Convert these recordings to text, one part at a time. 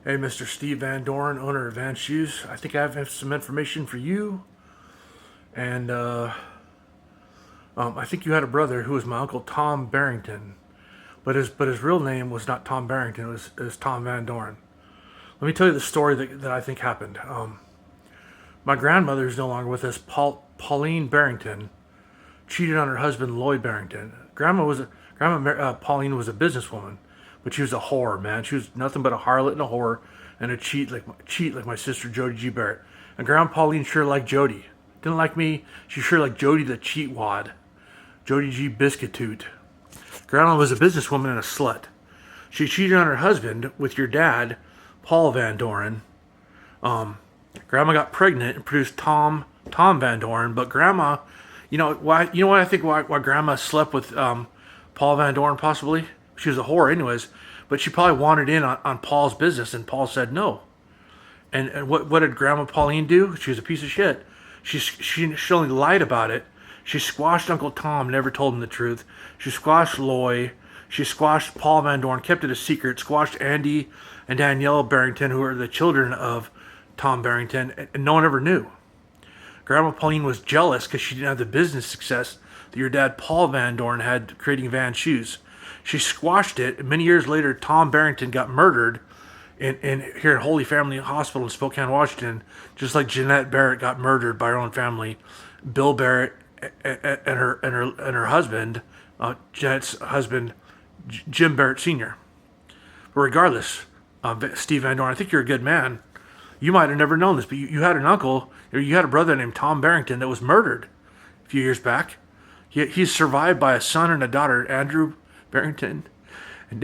Hey, Mr. Steve Van Doren, owner of Van Shoes. I think I have some information for you. And I think you had a brother who was my uncle Tom Barrington, but his real name was not Tom Barrington. It was Tom Van Doren. Let me tell you the story that I think happened. My grandmother, who's no longer with us, Pauline Barrington, cheated on her husband Lloyd Barrington. Pauline was a businesswoman, but she was a whore, man. She was nothing but a harlot and a whore and a cheat like my sister Jody G. Barrett. And Grandma Pauline sure liked Jody. Didn't like me. She sure liked Jody the cheat wad. Jody G. Biscuitoot. Grandma was a businesswoman and a slut. She cheated on her husband with your dad, Paul Van Doren. Grandma got pregnant and produced Tom Van Doren, but Grandma, why I think why Grandma slept with Paul Van Doren possibly? She was a whore anyways, but she probably wanted in on Paul's business, and Paul said no. And what did Grandma Pauline do? She was a piece of shit. She only lied about it. She squashed Uncle Tom, never told him the truth. She squashed Loy. She squashed Paul Van Doren, kept it a secret, squashed Andy and Danielle Barrington, who are the children of Tom Barrington, and no one ever knew. Grandma Pauline was jealous because she didn't have the business success that your dad Paul Van Doren had creating Van Shoes. She squashed it, and many years later, Tom Barrington got murdered here at Holy Family Hospital in Spokane, Washington, just like Jeanette Barrett got murdered by her own family. Bill Barrett and her husband, Jeanette's husband, Jim Barrett Sr. But regardless, Steve Van Doren, I think you're a good man. You might have never known this, but you had an uncle, or you had a brother named Tom Barrington that was murdered a few years back. He's survived by a son and a daughter, Andrew Barrington and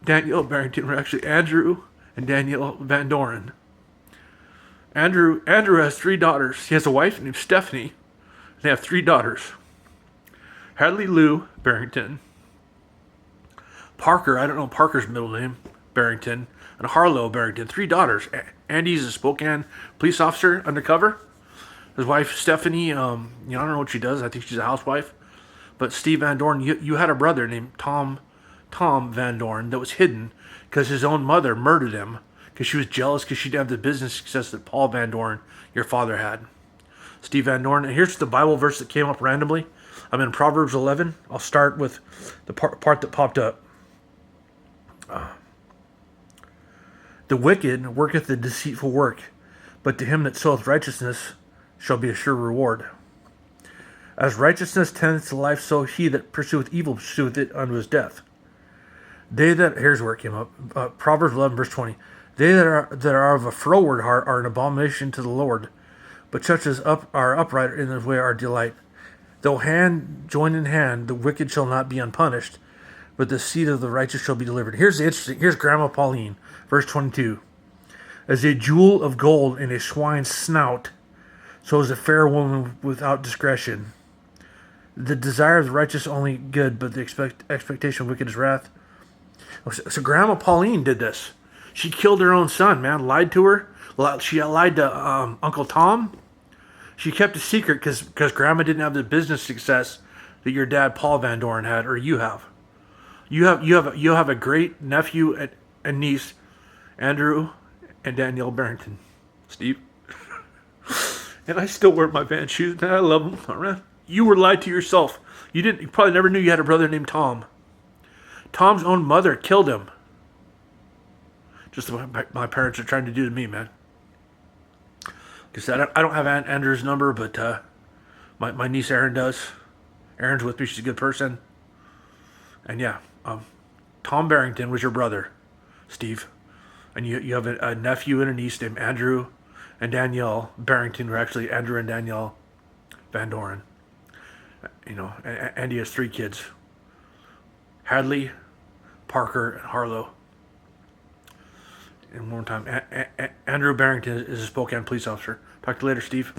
Danielle Barrington. Were actually Andrew and Danielle Van Doren. Andrew has 3 daughters. He has a wife named Stephanie. They have 3 daughters. Hadley Lou Barrington. Parker, I don't know Parker's middle name, Barrington. And Harlow Barrington. 3 daughters. Andy's a Spokane police officer undercover. His wife Stephanie, I don't know what she does. I think she's a housewife. But Steve Van Doren, you had a brother named Tom Van Doren that was hidden because his own mother murdered him because she was jealous because she didn't have the business success that Paul Van Doren, your father, had. Steve Van Doren, and here's the Bible verse that came up randomly. I'm in Proverbs 11. I'll start with the part that popped up. The wicked worketh the deceitful work, but to him that soweth righteousness shall be a sure reward. As righteousness tendeth to life, so he that pursueth evil pursueth it unto his death. Here's where it came up. Proverbs 11, verse 20. They that are of a froward heart are an abomination to the Lord, but such as are upright in their way are delight. Though hand join in hand, the wicked shall not be unpunished, but the seed of the righteous shall be delivered. Here's Grandma Pauline, verse 22. As a jewel of gold in a swine's snout, so is a fair woman without discretion. The desire of the righteous only good, but the expectation of wicked is wrath. So Grandma Pauline did this. She killed her own son, man. Lied to her. She lied to Uncle Tom. She kept a secret because Grandma didn't have the business success that your dad Paul Van Doren had, or you have. You have a great nephew and niece, Andrew and Danielle Barrington. Steve. And I still wear my Van shoes, and I love them. All right. You were lied to yourself. You probably never knew you had a brother named Tom. Tom's own mother killed him. Just what my parents are trying to do to me, man. Because I don't have Aunt Andrew's number, but my niece Erin does. Erin's with me. She's a good person. And yeah, Tom Barrington was your brother, Steve. And you have a nephew and a niece named Andrew and Danielle Barrington, who are actually Andrew and Danielle Van Doren. Andy has 3 kids. Hadley, Parker, and Harlow. And one more time, Andrew Barrington is a Spokane police officer. Talk to you later, Steve.